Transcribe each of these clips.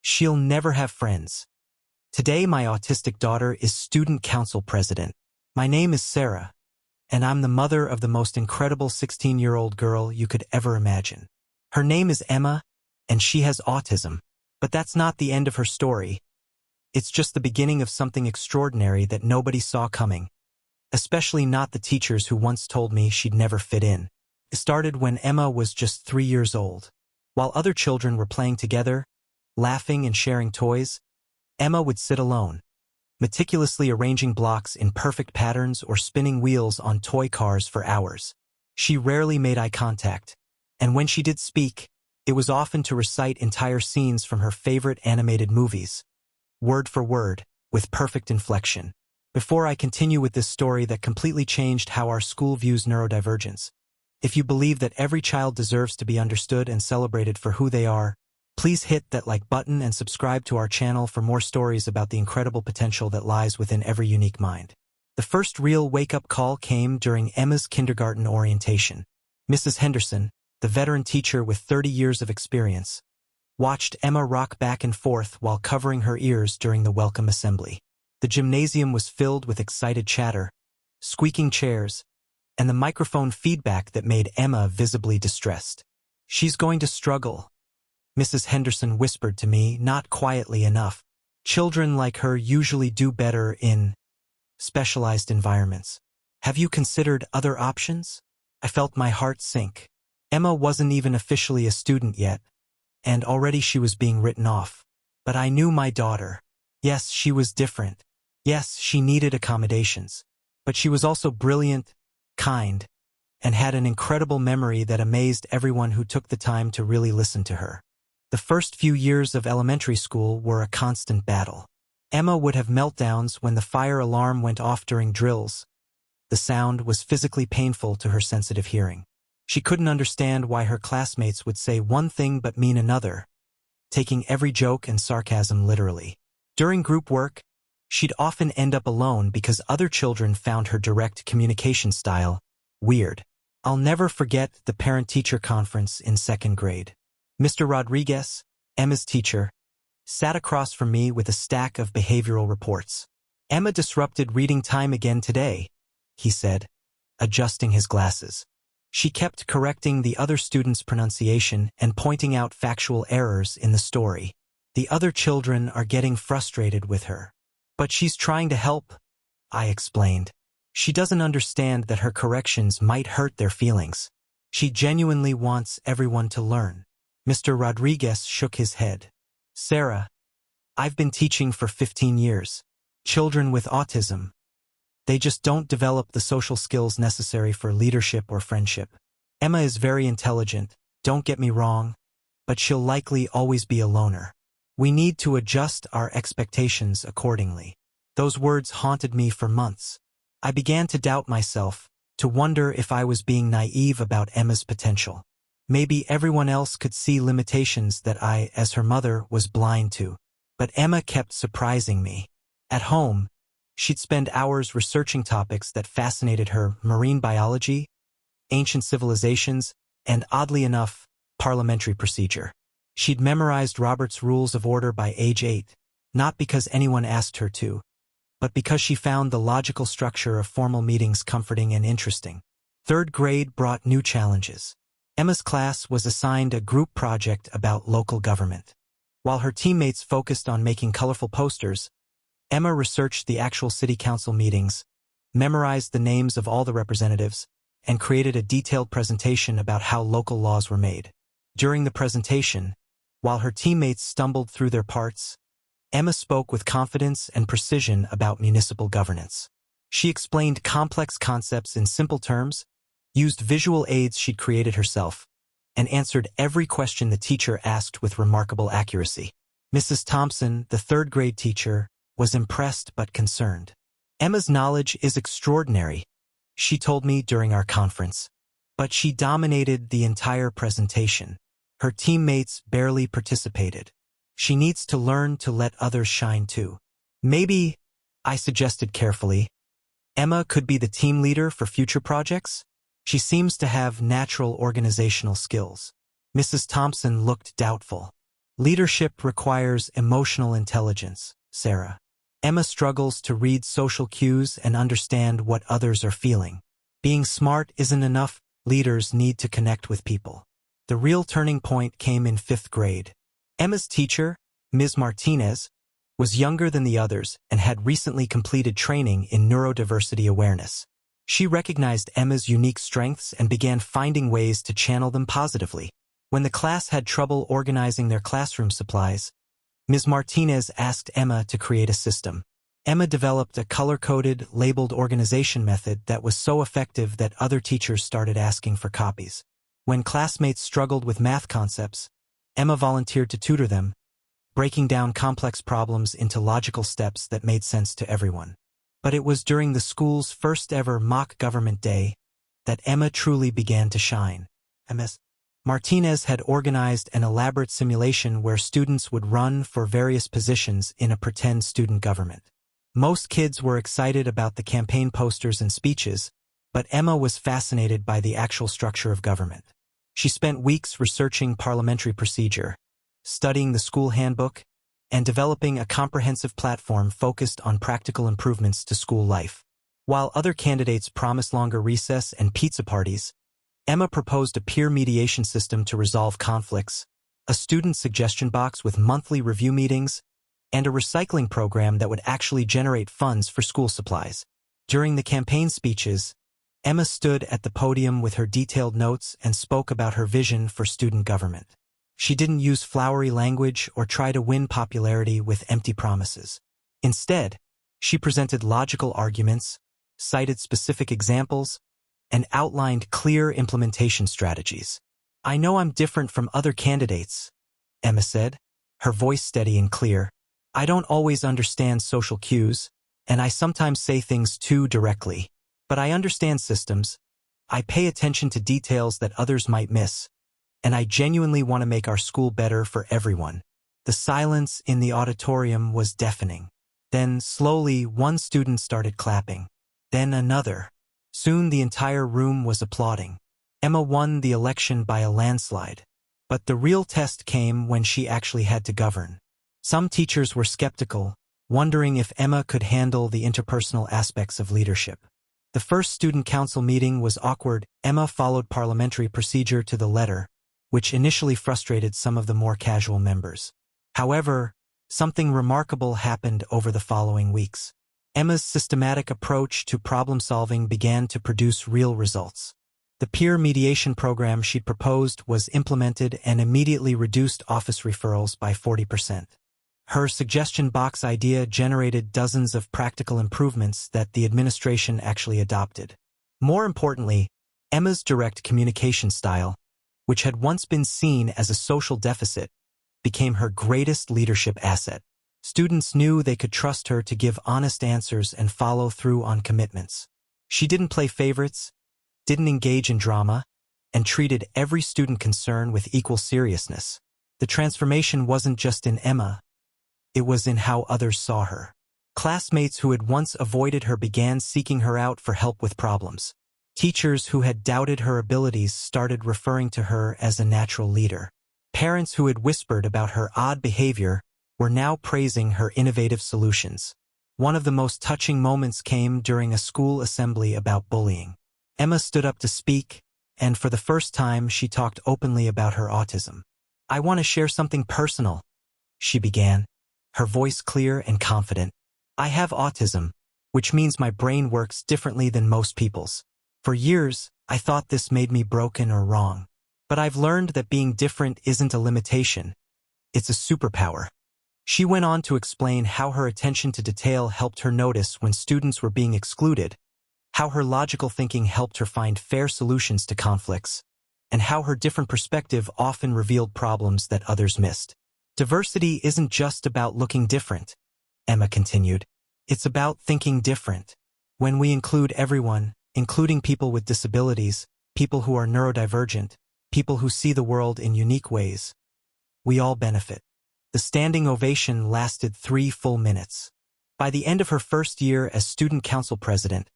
She'll never have friends. Today, my autistic daughter is student council president. My name is Sarah, and I'm the mother of the most incredible 16-year-old girl you could ever imagine. Her name is Emma, and she has autism. But that's not the end of her story. It's just the beginning of something extraordinary that nobody saw coming, especially not the teachers who once told me she'd never fit in. It started when Emma was just 3 years old. While other children were playing together, laughing and sharing toys, Emma would sit alone, meticulously arranging blocks in perfect patterns or spinning wheels on toy cars for hours. She rarely made eye contact, and when she did speak, it was often to recite entire scenes from her favorite animated movies, word for word, with perfect inflection. Before I continue with this story that completely changed how our school views neurodivergence, if you believe that every child deserves to be understood and celebrated for who they are, please hit that like button and subscribe to our channel for more stories about the incredible potential that lies within every unique mind. The first real wake-up call came during Emma's kindergarten orientation. Mrs. Henderson, the veteran teacher with 30 years of experience, watched Emma rock back and forth while covering her ears during the welcome assembly. The gymnasium was filled with excited chatter, squeaking chairs, and the microphone feedback that made Emma visibly distressed. "She's going to struggle," Mrs. Henderson whispered to me, not quietly enough. "Children like her usually do better in specialized environments. Have you considered other options?" I felt my heart sink. Emma wasn't even officially a student yet, and already she was being written off. But I knew my daughter. Yes, she was different. Yes, she needed accommodations. But she was also brilliant, kind, and had an incredible memory that amazed everyone who took the time to really listen to her. The first few years of elementary school were a constant battle. Emma would have meltdowns when the fire alarm went off during drills. The sound was physically painful to her sensitive hearing. She couldn't understand why her classmates would say one thing but mean another, taking every joke and sarcasm literally. During group work, she'd often end up alone because other children found her direct communication style weird. I'll never forget the parent-teacher conference in 2nd grade. Mr. Rodriguez, Emma's teacher, sat across from me with a stack of behavioral reports. "Emma disrupted reading time again today," he said, adjusting his glasses. She kept correcting the other students' pronunciation and pointing out factual errors in the story. "The other children are getting frustrated with her. But she's trying to help," I explained. "She doesn't understand that her corrections might hurt their feelings. She genuinely wants everyone to learn." Mr. Rodriguez shook his head. "Sarah, I've been teaching for 15 years. Children with autism, they just don't develop the social skills necessary for leadership or friendship. Emma is very intelligent, don't get me wrong, but she'll likely always be a loner. We need to adjust our expectations accordingly." Those words haunted me for months. I began to doubt myself, to wonder if I was being naive about Emma's potential. Maybe everyone else could see limitations that I, as her mother, was blind to. But Emma kept surprising me. At home, she'd spend hours researching topics that fascinated her: marine biology, ancient civilizations, and oddly enough, parliamentary procedure. She'd memorized Robert's Rules of Order by age 8, not because anyone asked her to, but because she found the logical structure of formal meetings comforting and interesting. 3rd grade brought new challenges. Emma's class was assigned a group project about local government. While her teammates focused on making colorful posters, Emma researched the actual city council meetings, memorized the names of all the representatives, and created a detailed presentation about how local laws were made. During the presentation, while her teammates stumbled through their parts, Emma spoke with confidence and precision about municipal governance. She explained complex concepts in simple terms, used visual aids she'd created herself, and answered every question the teacher asked with remarkable accuracy. Mrs. Thompson, the 3rd grade teacher, was impressed but concerned. "Emma's knowledge is extraordinary," she told me during our conference. "But she dominated the entire presentation. Her teammates barely participated. She needs to learn to let others shine too. Maybe," I suggested carefully, "Emma could be the team leader for future projects? She seems to have natural organizational skills." Mrs. Thompson looked doubtful. Leadership requires emotional intelligence, Sarah. Emma struggles to read social cues and understand what others are feeling. Being smart isn't enough, leaders need to connect with people. The real turning point came in 5th grade. Emma's teacher, Ms. Martinez, was younger than the others and had recently completed training in neurodiversity awareness. She recognized Emma's unique strengths and began finding ways to channel them positively. When the class had trouble organizing their classroom supplies, Ms. Martinez asked Emma to create a system. Emma developed a color-coded, labeled organization method that was so effective that other teachers started asking for copies. When classmates struggled with math concepts, Emma volunteered to tutor them, breaking down complex problems into logical steps that made sense to everyone. But it was during the school's first ever mock government day that Emma truly began to shine. Ms. Martinez had organized an elaborate simulation where students would run for various positions in a pretend student government. Most kids were excited about the campaign posters and speeches, but Emma was fascinated by the actual structure of government. She spent weeks researching parliamentary procedure, studying the school handbook, and developing a comprehensive platform focused on practical improvements to school life. While other candidates promised longer recess and pizza parties, Emma proposed a peer mediation system to resolve conflicts, a student suggestion box with monthly review meetings, and a recycling program that would actually generate funds for school supplies. During the campaign speeches, Emma stood at the podium with her detailed notes and spoke about her vision for student government. She didn't use flowery language or try to win popularity with empty promises. Instead, she presented logical arguments, cited specific examples, and outlined clear implementation strategies. "I know I'm different from other candidates," Emma said, her voice steady and clear. "I don't always understand social cues, and I sometimes say things too directly. But I understand systems. I pay attention to details that others might miss, and I genuinely want to make our school better for everyone." The silence in the auditorium was deafening. Then, slowly, one student started clapping. Then another. Soon the entire room was applauding. Emma won the election by a landslide. But the real test came when she actually had to govern. Some teachers were skeptical, wondering if Emma could handle the interpersonal aspects of leadership. The first student council meeting was awkward. Emma followed parliamentary procedure to the letter, which initially frustrated some of the more casual members. However, something remarkable happened over the following weeks. Emma's systematic approach to problem-solving began to produce real results. The peer mediation program she'd proposed was implemented and immediately reduced office referrals by 40%. Her suggestion box idea generated dozens of practical improvements that the administration actually adopted. More importantly, Emma's direct communication style, which had once been seen as a social deficit, became her greatest leadership asset. Students knew they could trust her to give honest answers and follow through on commitments. She didn't play favorites, didn't engage in drama, and treated every student concern with equal seriousness. The transformation wasn't just in Emma, it was in how others saw her. Classmates who had once avoided her began seeking her out for help with problems. Teachers who had doubted her abilities started referring to her as a natural leader. Parents who had whispered about her odd behavior were now praising her innovative solutions. One of the most touching moments came during a school assembly about bullying. Emma stood up to speak, and for the first time she talked openly about her autism. "I want to share something personal," she began, her voice clear and confident. "I have autism, which means my brain works differently than most people's. For years, I thought this made me broken or wrong. But I've learned that being different isn't a limitation, it's a superpower." She went on to explain how her attention to detail helped her notice when students were being excluded, how her logical thinking helped her find fair solutions to conflicts, and how her different perspective often revealed problems that others missed. "Diversity isn't just about looking different," Emma continued. "It's about thinking different. When we include everyone, including people with disabilities, people who are neurodivergent, people who see the world in unique ways, we all benefit." The standing ovation lasted 3 full minutes. By the end of her first year as student council president,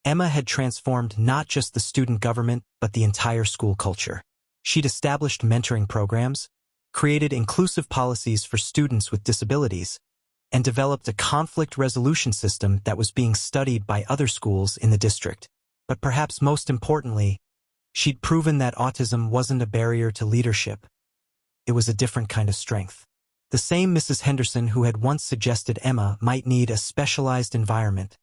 Emma had transformed not just the student government but the entire school culture. She'd established mentoring programs, created inclusive policies for students with disabilities, and developed a conflict resolution system that was being studied by other schools in the district. But perhaps most importantly, she'd proven that autism wasn't a barrier to leadership. It was a different kind of strength. The same Mrs. Henderson who had once suggested Emma might need a specialized environment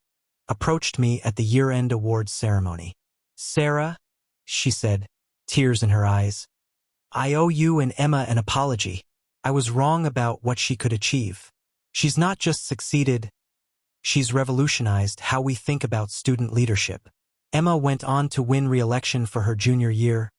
approached me at the year-end awards ceremony. "Sarah," she said, tears in her eyes, "I owe you and Emma an apology. I was wrong about what she could achieve. She's not just succeeded, she's revolutionized how we think about student leadership." Emma went on to win re-election for her junior year,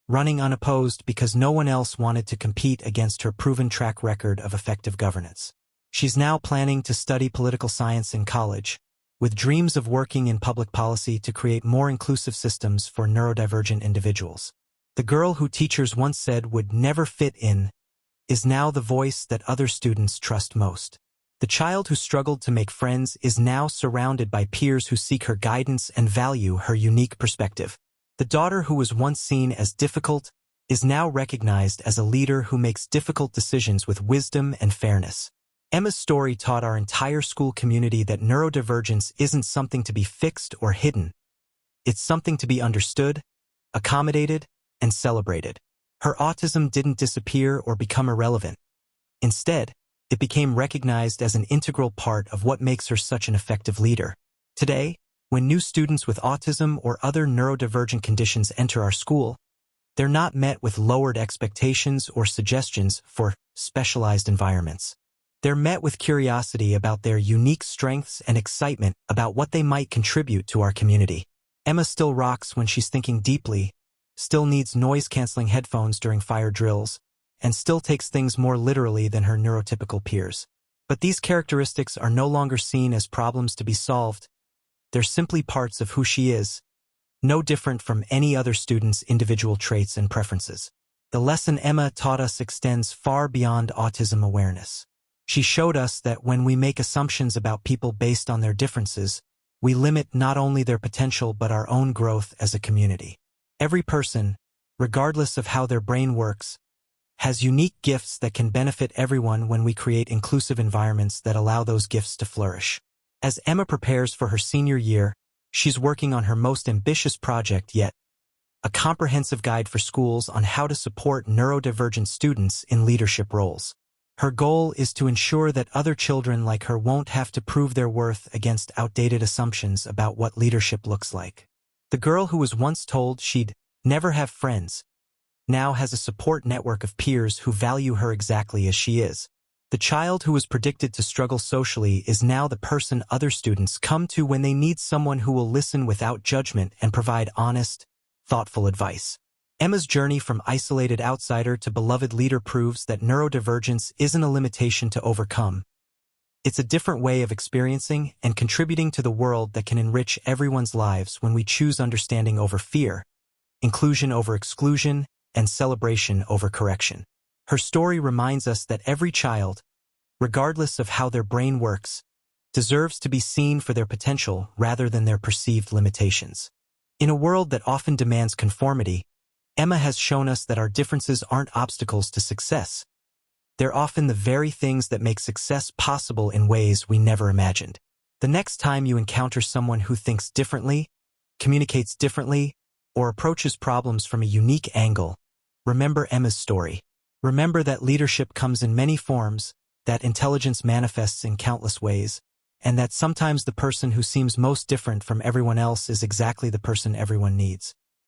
running unopposed because no one else wanted to compete against her proven track record of effective governance. She's now planning to study political science in college, with dreams of working in public policy to create more inclusive systems for neurodivergent individuals. The girl who teachers once said would never fit in is now the voice that other students trust most. The child who struggled to make friends is now surrounded by peers who seek her guidance and value her unique perspective. The daughter who was once seen as difficult is now recognized as a leader who makes difficult decisions with wisdom and fairness. Emma's story taught our entire school community that neurodivergence isn't something to be fixed or hidden. It's something to be understood, accommodated, and celebrated. Her autism didn't disappear or become irrelevant. Instead, it became recognized as an integral part of what makes her such an effective leader. Today, when new students with autism or other neurodivergent conditions enter our school, they're not met with lowered expectations or suggestions for specialized environments. They're met with curiosity about their unique strengths and excitement about what they might contribute to our community. Emma still rocks when she's thinking deeply, still needs noise-canceling headphones during fire drills, and still takes things more literally than her neurotypical peers. But these characteristics are no longer seen as problems to be solved. They're simply parts of who she is, no different from any other student's individual traits and preferences. The lesson Emma taught us extends far beyond autism awareness. She showed us that when we make assumptions about people based on their differences, we limit not only their potential but our own growth as a community. Every person, regardless of how their brain works, has unique gifts that can benefit everyone when we create inclusive environments that allow those gifts to flourish. As Emma prepares for her senior year, she's working on her most ambitious project yet, a comprehensive guide for schools on how to support neurodivergent students in leadership roles. Her goal is to ensure that other children like her won't have to prove their worth against outdated assumptions about what leadership looks like. The girl who was once told she'd never have friends now has a support network of peers who value her exactly as she is. The child who was predicted to struggle socially is now the person other students come to when they need someone who will listen without judgment and provide honest, thoughtful advice. Emma's journey from isolated outsider to beloved leader proves that neurodivergence isn't a limitation to overcome. It's a different way of experiencing and contributing to the world that can enrich everyone's lives when we choose understanding over fear, inclusion over exclusion, and celebration over correction. Her story reminds us that every child, regardless of how their brain works, deserves to be seen for their potential rather than their perceived limitations. In a world that often demands conformity, Emma has shown us that our differences aren't obstacles to success. They're often the very things that make success possible in ways we never imagined. The next time you encounter someone who thinks differently, communicates differently, or approaches problems from a unique angle, remember Emma's story. Remember that leadership comes in many forms, that intelligence manifests in countless ways, and that sometimes the person who seems most different from everyone else is exactly the person everyone needs.